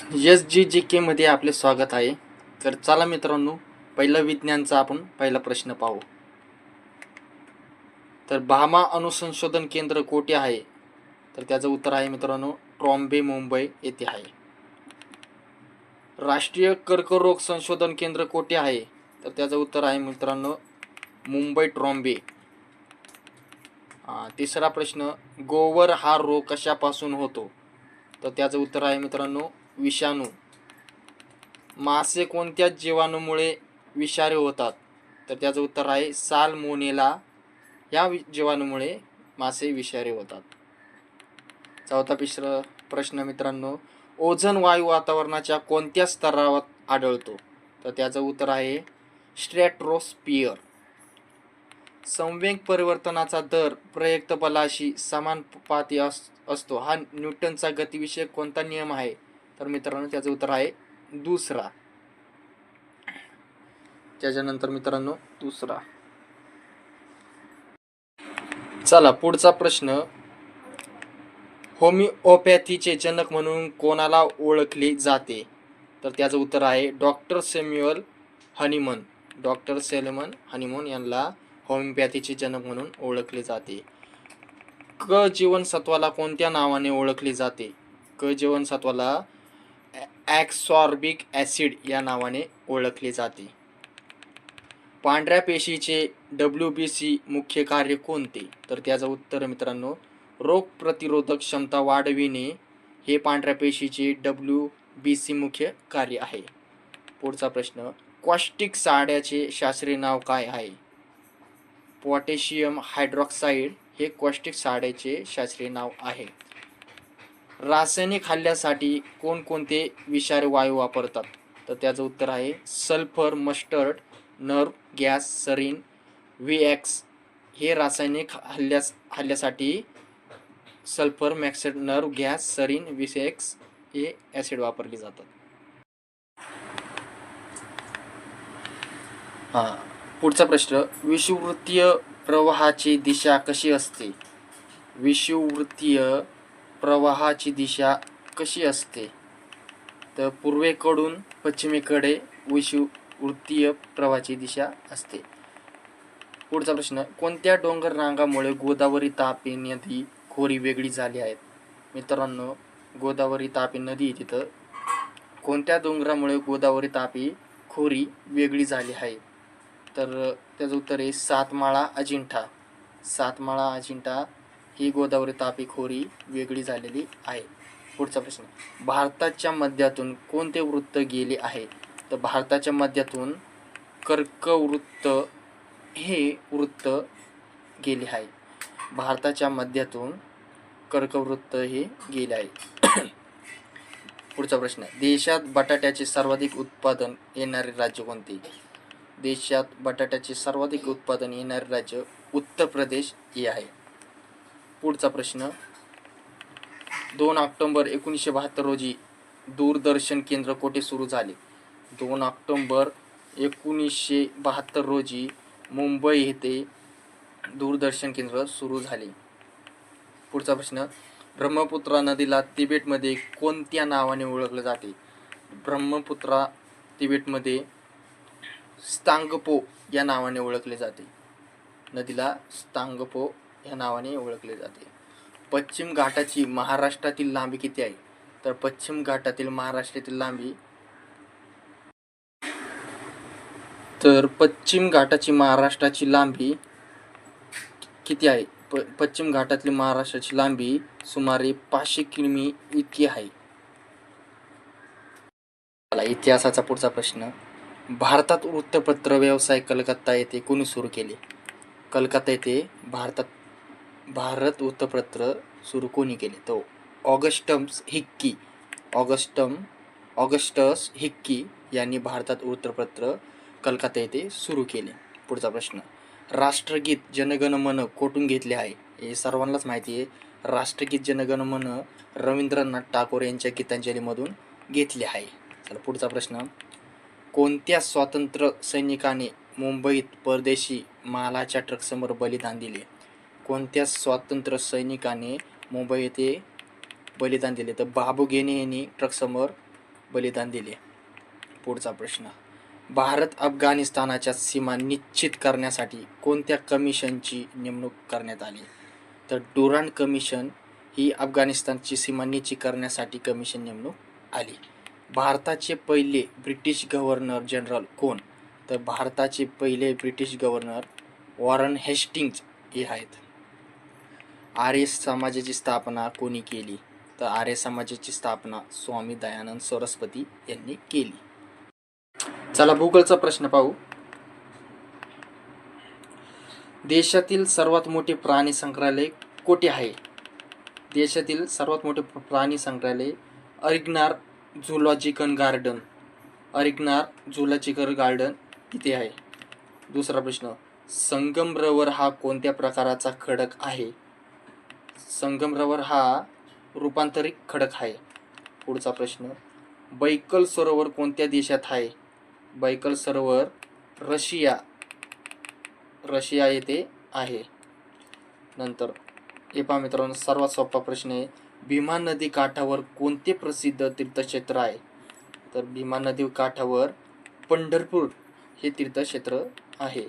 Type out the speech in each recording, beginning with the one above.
SGGK मध्ये आपले स्वागत आहे. तर चला मित्रांनो, पहिला विज्ञानचा आपण पहिला प्रश्न पाहू. तर भामा अणुसंशोधन केंद्र कोठे आहे? तर त्याचं उत्तर आहे मित्रांनो ट्रॉम्बे, मुंबई येथे आहे. राष्ट्रीय कर्करोग संशोधन केंद्र कोठे आहे? तर त्याचं उत्तर आहे मित्रांनो मुंबई, ट्रॉम्बे. तिसरा प्रश्न, गोवर हा रोग कशापासून होतो? तर त्याचं उत्तर आहे मित्रांनो विषाणू. मासे कोणत्या जीवाणूमुळे विषारी होतात? तर त्याचं उत्तर आहे साल्मोनेला या जीवाणूमुळे मासे विषारी होतात. चौथा प्रश्न मित्रांनो, ओझोन वायू वातावरणाच्या कोणत्या स्तरावर आढळतो? तर त्याचं उत्तर आहे स्ट्रॅटोस्फियर. संवेग परिवर्तनाचा दर प्रयुक्त बलाशी समानुपाती असतो. हा न्यूटनचा गतिविषयक कोणता नियम आहे? तर मित्रांनो त्याचं उत्तर आहे दुसरा. त्याच्यानंतर मित्रांनो दुसरा. चला पुढचा प्रश्न, होमिओपॅथीचे जनक म्हणून कोणाला ओळखले जाते? तर त्याचं उत्तर आहे doctor Samuel Hahnemann. Doctor salmon Hahnemann यांना होमिओपॅथीचे जनक म्हणून ओळखले जाते. क जीवनसत्वाला कोणत्या नावाने ओळखले जाते? क जीवनसत्वाला ॲस्कॉर्बिक ॲसिड या नावाने ओळखले जाते. पांढऱ्या पेशीचे WBC मुख्य कार्य कोणते? तर त्याचं उत्तर मित्रांनो रोग प्रतिरोधक क्षमता वाढविणे हे पांढऱ्या पेशीचे WBC मुख्य कार्य आहे. पुढचा प्रश्न, कॉस्टिक साड्याचे शास्त्रीय नाव काय आहे? पोटॅशियम हायड्रॉक्साईड हे कॉस्टिक साड्याचे शास्त्रीय नाव आहे. रासायनिक हल्ल्यासाठी कोणकोणते विषारी वायू वापरतात? तर त्याचं उत्तर आहे sulphur, mustard, nerve gas, sarin, VX हे रासायनिक हल्ल्यासाठी सल्फर, मॅक्सेड, नर्व गॅस, सरीन, VX हे ॲसिड वापरले जातात. पुढचा प्रश्न, विषुववृत्तीय प्रवाहाची दिशा कशी असते? विषुववृत्तीय प्रवाहाची दिशा कशी असते? तर पूर्वेकडून पश्चिमेकडे विषुववृत्तीय प्रवाहाची दिशा असते. पुढचा प्रश्न, कोणत्या डोंगर रांगामुळे गोदावरी तापी नदी खोरी वेगळी झाली आहेत? मित्रांनो गोदावरी तापी नदी तिथं कोणत्या डोंगरामुळे गोदावरी तापी खोरी वेगळी झाली आहे? तर त्याचं उत्तर आहे सातमाळा अजिंठा. सातमाळा अजिंठा ही गोदावरी तापी खोरी वेगळी झालेली आहे. पुढचा प्रश्न, भारताच्या मध्यातून कोणते वृत्त गेले आहे? तर भारताच्या मध्यातून कर्कवृत्त हे वृत्त गेले आहे. भारताच्या मध्यातून कर्कवृत्त हे गेले आहे. पुढचा प्रश्न, देशात बटाट्याचे सर्वाधिक उत्पादन येणारे राज्य कोणते? देशात बटाट्याचे सर्वाधिक उत्पादन येणारे राज्य उत्तर प्रदेश हे आहे. पुढचा प्रश्न, 2 ऑक्टोबर 1972 रोजी दूरदर्शन केंद्र कोठे सुरू झाले? 2 ऑक्टोबर 1972 रोजी मुंबई येथे दूरदर्शन केंद्र सुरू झाले. पुढचा प्रश्न, ब्रह्मपुत्रा नदीला तिबेटमध्ये कोणत्या नावाने ओळखले जाते? ब्रह्मपुत्रा तिबेटमध्ये स्तांगपो या नावाने ओळखले जाते. नदीला स्तांगपो या नावाने ओळखले जाते. पश्चिम घाटाची महाराष्ट्रातील लांबी किती आहे? तर पश्चिम घाटातील महाराष्ट्रातील लांबी पश्चिम घाटाची महाराष्ट्राची लांबी किती आहे? पश्चिम घाटातली महाराष्ट्राची लांबी सुमारे 500 किमी इतकी आहे. इतिहासाचा पुढचा प्रश्न, भारतात वृत्तपत्र व्यवसाय कलकत्ता येथे कोणी सुरू केले? कलकत्ता येथे भारत वृत्तपत्र सुरू कोणी केले? तो ऑगस्टस हिक्की यांनी भारतात वृत्तपत्र कलकत्ता येथे सुरू केले. पुढचा प्रश्न, राष्ट्रगीत जनगण मन कोठून घेतले आहे? हे सर्वांनाच माहिती आहे. राष्ट्रगीत जनगण मन रवींद्रनाथ टागोर यांच्या गीतांजलीमधून घेतले आहे. चला पुढचा प्रश्न, कोणत्या स्वातंत्र्य सैनिकाने मुंबईत परदेशी मालाच्या ट्रकसमोर बलिदान दिले? कोणत्या स्वातंत्र्य सैनिकाने मुंबई येथे बलिदान दिले? तर बाबू घेणे यांनी ट्रकसमोर बलिदान दिले. पुढचा प्रश्न, भारत अफगाणिस्तानाच्या सीमा निश्चित करण्यासाठी कोणत्या कमिशनची नेमणूक करण्यात आली? तर डुरांड कमिशन ही अफगाणिस्तानची सीमा निश्चित करण्यासाठी कमिशन नेमणूक आली. भारताचे पहिले ब्रिटिश गव्हर्नर जनरल कोण? तर भारताचे पहिले ब्रिटिश गव्हर्नर वॉरन हेस्टिंग्ज हे आहेत. आर्य समाजाची स्थापना कोणी केली? तर आर्य समाजाची स्थापना स्वामी दयानंद सरस्वती यांनी केली. चला भूगोलचा प्रश्न पाहू. देशातील सर्वात मोठे प्राणी संग्रहालय कोठे आहे? देशातील सर्वात मोठे प्राणी संग्रहालय Arignar zoological garden, Arignar zoological garden इथे आहे. दुसरा प्रश्न, संगमरवर हा कोणत्या प्रकाराचा खडक आहे? संगमरवर हा रूपांतरित खडक आहे. पुढचा प्रश्न, बैकल सरोवर कोणत्या देशात आहे? बैकल सरोवर रशिया येथे आहे. नंतर हे पहा मित्रांनो, सर्वात सोपा प्रश्न आहे, भीमा नदी काठावर कोणते प्रसिद्ध तीर्थक्षेत्र आहे? तर भीमा नदी काठावर पंढरपूर हे तीर्थक्षेत्र आहे.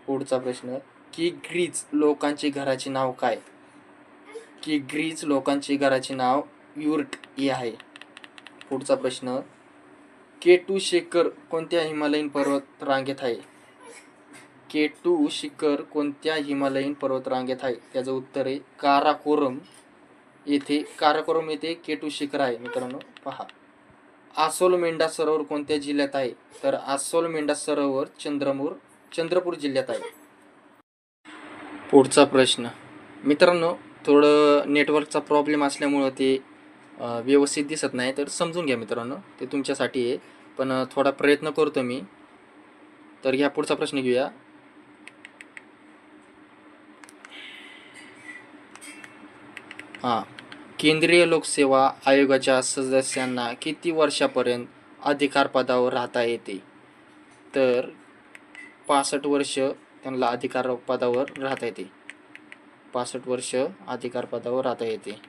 पुढचा प्रश्न, किर्गिज लोकांचे घराचे नाव काय? किर्गिज लोकांचे घराचे नाव युर्ट हे आहे. पुढचा प्रश्न, K2 शिखर कोणत्या हिमालयीन पर्वत रांगेत आहे? K2 शिखर कोणत्या हिमालयीन पर्वत रांगेत आहे? त्याचं उत्तर आहे काराकोरम येथे. काराकोरम येथे K2 शिखर आहे. मित्रांनो पहा. आसोलमेंडा सरोवर कोणत्या जिल्ह्यात आहे? तर आसोलमेंडा सरोवर चंद्रपूर जिल्ह्यात आहे. पुढचा प्रश्न, मित्रांनो थोडं नेटवर्कचा प्रॉब्लेम असल्यामुळं ते व्यवस्थित दिसत नाही, तर समजून घ्या मित्रांनो, ते तुमच्यासाठी आहे, पण थोडा प्रयत्न करतो मी. तर ह्या पुढचा प्रश्न घेऊया. केंद्रीय लोकसेवा आयोगाच्या सदस्यांना किती वर्षापर्यंत अधिकार पदावर राहता येते? तर 65 वर्ष त्यांना अधिकार पदावर राहता येते. 65 वर्ष अधिकार पदावर राहता येते.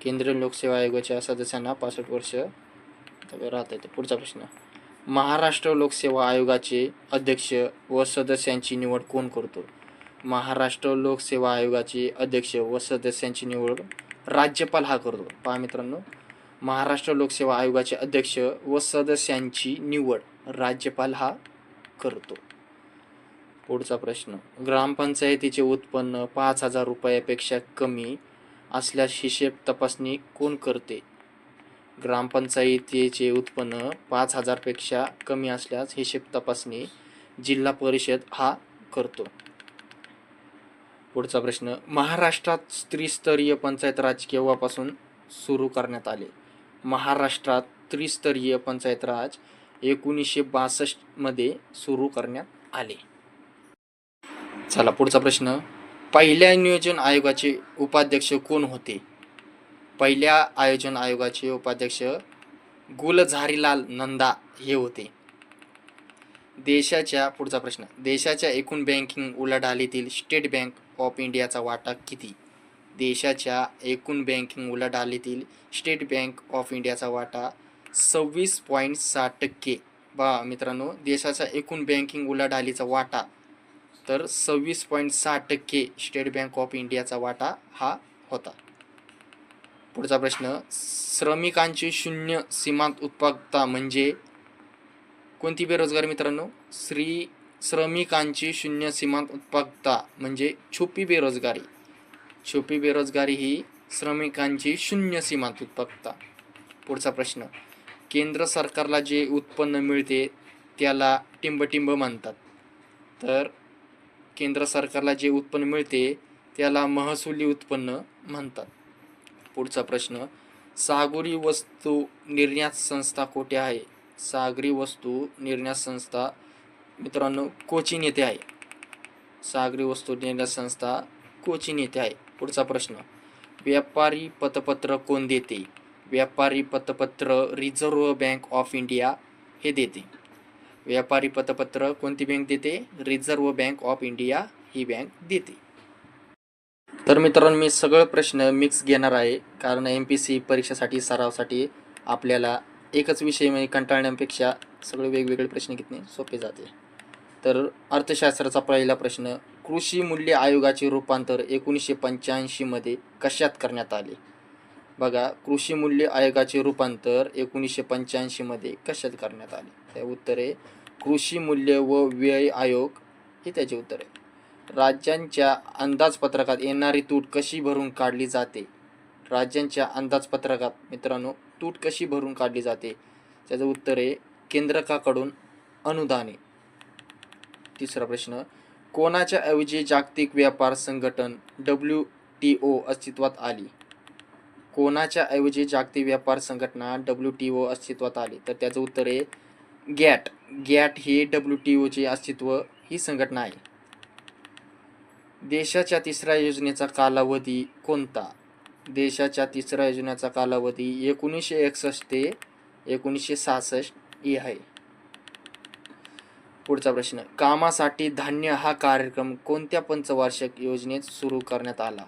केंद्रीय लोकसेवा आयोगाच्या सदस्यांना 65 वर्ष राहता येते. पुढचा प्रश्न, महाराष्ट्र लोकसेवा आयोगाचे अध्यक्ष व सदस्यांची निवड कोण करतो? महाराष्ट्र लोकसेवा आयोगाचे अध्यक्ष व सदस्यांची निवड राज्यपाल हा करतो. पहा मित्रांनो, महाराष्ट्र लोकसेवा आयोगाचे अध्यक्ष व सदस्यांची निवड राज्यपाल हा करतो. पुढचा प्रश्न, ग्रामपंचायतीचे उत्पन्न 5,000 रुपयापेक्षा कमी असल्यास हिशेब तपासणी कोण करते? ग्रामपंचायतीचे उत्पन्न 5,000 पेक्षा कमी असल्यास हिशेब तपासणी जिल्हा परिषद हा करतो. पुढचा प्रश्न, महाराष्ट्रात त्रिस्तरीय पंचायत राज केव्हापासून सुरू करण्यात आले? महाराष्ट्रात त्रिस्तरीय पंचायत राज 1962 मध्ये सुरू करण्यात आले. चला पुढचा प्रश्न, पहिल्या नियोजन आयोगाचे उपाध्यक्ष कोण होते? पहिल्या आयोजन आयोगाचे उपाध्यक्ष गुलझारीलाल नंदा हे होते. पुढचा प्रश्न, देशाच्या एकूण बँकिंग उलाढालीतील स्टेट बँक ऑफ इंडियाचा वाटा किती? देशाच्या एकूण बँकिंग उलाढालीतील स्टेट बँक ऑफ इंडियाचा वाटा 26.6%. बघा मित्रांनो, देशाचा एकूण बँकिंग उलाढालीचा वाटा तर 26.6% स्टेट बँक ऑफ इंडियाचा वाटा हा होता. पुढचा प्रश्न, श्रमिकांची शून्य सीमांत उत्पादकता म्हणजे कोणती बेरोजगारी? मित्रांनो, श्रमिकांची शून्य सीमांत उत्पादकता म्हणजे छुपी बेरोजगारी. छुपी बेरोजगारी ही श्रमिकांची शून्य सीमांत उत्पादकता. पुढचा प्रश्न, केंद्र सरकारला जे उत्पन्न मिळते त्याला टिंबटिंब म्हणतात. तर केंद्र सरकारला जे उत्पन्न मिळते त्याला महसुली उत्पन्न म्हणतात. पुढचा प्रश्न, सागरी वस्तू निर्यात संस्था कोठे आहे? सागरी वस्तू निर्यात संस्था मित्रांनो कोचीन येथे आहे. सागरी वस्तू निर्यात संस्था कोचीन येथे आहे. पुढचा प्रश्न, व्यापारी पतपत्र कोण देते? व्यापारी पतपत्र रिझर्व्ह बँक ऑफ इंडिया हे देते. व्यापारी पतपत्र कोणती बँक देते? Reserve bank of India he bank देते. तर मित्रांनो, मी सगळे प्रश्न मिक्स घेणार आहे, कारण MPSC परीक्षेसाठी सरावासाठी आपल्याला एकच विषय म्हणजे कंटाळण्यापेक्षा सगळे वेगवेगळे प्रश्न घेतले सोपे जाते. तर अर्थशास्त्राचा पहिला प्रश्न, कृषी मूल्य आयोगाचे रूपांतर 1985 मध्ये कशात करण्यात आले? बघा, कृषी मूल्य आयोगाचे रूपांतर 1985 मध्ये कशात करण्यात आले? ते उत्तर आहे कृषी मूल्य व व्यय आयोग, हे त्याचे उत्तर आहे. राज्यांच्या अंदाजपत्रकात येणारी तूट कशी भरून काढली जाते? राज्यांच्या अंदाजपत्रकात मित्रांनो तूट कशी भरून काढली जाते? त्याचं उत्तर आहे केंद्रकाकडून अनुदाने. तिसरा प्रश्न, कोणाच्या ऐवजी जागतिक व्यापार संघटन WTO अस्तित्वात आली? कोणाच्या ऐवजी जागतिक व्यापार संघटना WTO अस्तित्वात आली? तर त्याचं उत्तर आहे गॅट. गॅट ही WTOचे अस्तित्व ही संघटना आहे. देशाच्या तिसऱ्या योजनेचा कालावधी कोणता? देशाच्या तिसऱ्या योजनेचा कालावधी 1961 ते 1966 ही आहे. पुढचा प्रश्न, कामासाठी धान्य हा कार्यक्रम कोणत्या पंचवार्षिक योजनेत सुरू करण्यात आला?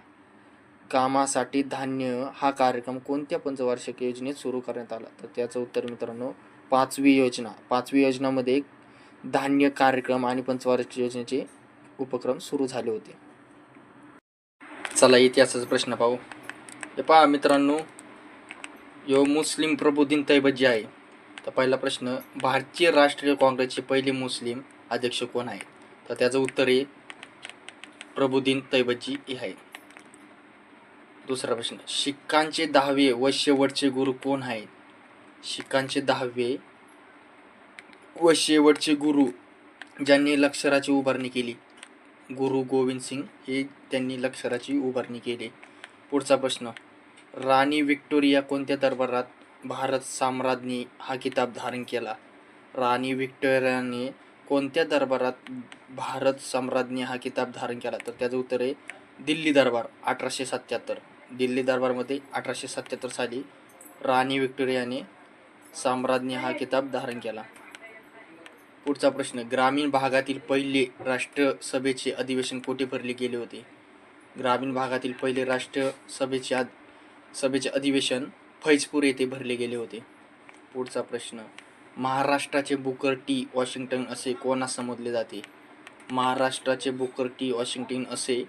कामासाठी धान्य हा कार्यक्रम कोणत्या पंचवार्षिक योजनेत सुरू करण्यात आला? तर त्याचं उत्तर मित्रांनो पाचवी योजना. पाचवी योजनामध्ये धान्य कार्यक्रम आणि पंचवार्षिक योजनेचे उपक्रम सुरू झाले होते. चला इतिहासाचा प्रश्न पाहू. हे पहा मित्रांनो, यो मुस्लिम प्रबोधिन तैयबजी आहे. तर पहिला प्रश्न, भारतीय राष्ट्रीय काँग्रेसचे पहिले मुस्लिम अध्यक्ष कोण आहेत? तर त्याचं उत्तर आहे प्रबोधिन तैयबजी हे आहे. दुसरा प्रश्न, शिखांचे 10वे व शेवटचे गुरु कोण आहेत? शिखांचे 10वे व शेवटचे गुरु ज्यांनी लष्कराची उभारणी केली, गुरु गोविंद सिंग हे त्यांनी लष्कराची उभारणी केली. पुढचा प्रश्न, राणी व्हिक्टोरिया कोणत्या दरबारात भारत साम्राज्ञी हा किताब धारण केला? राणी व्हिक्टोरियाने कोणत्या दरबारात भारत साम्राज्ञी हा किताब धारण केला? तर त्याचं उत्तर आहे दिल्ली दरबार 1877. दिल्ली दरबारमध्ये 1877 साली राणी व्हिक्टोरियाने साम्राज्ञी हा किताब धारण केला. पुढचा प्रश्न, ग्रामीण भागातील पहिले राष्ट्रसभेचे अधिवेशन कोठे भरले गेले होते? ग्रामीण भागातील पहिले सभेचे अधिवेशन फैजपूर येथे भरले गेले होते. पुढचा प्रश्न, महाराष्ट्राचे बुकर टी वॉशिंग्टन असे कोणास संबोधले जाते? महाराष्ट्राचे बुकर टी वॉशिंग्टन असे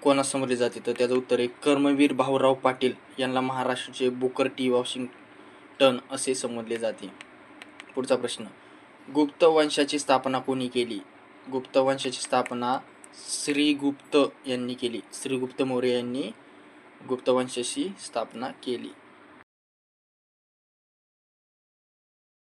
कोणास संबोधले जाते? तर त्याचं उत्तर आहे कर्मवीर भाऊराव पाटील यांना महाराष्ट्राचे बुकर टी वॉशिंग्टन असे संबोधले जाते. पुढचा प्रश्न, गुप्त वंशाची स्थापना कोणी केली? गुप्त वंशाची स्थापना श्रीगुप्त यांनी केली. श्रीगुप्त मौर्य यांनी गुप्त वंशाची स्थापना केली.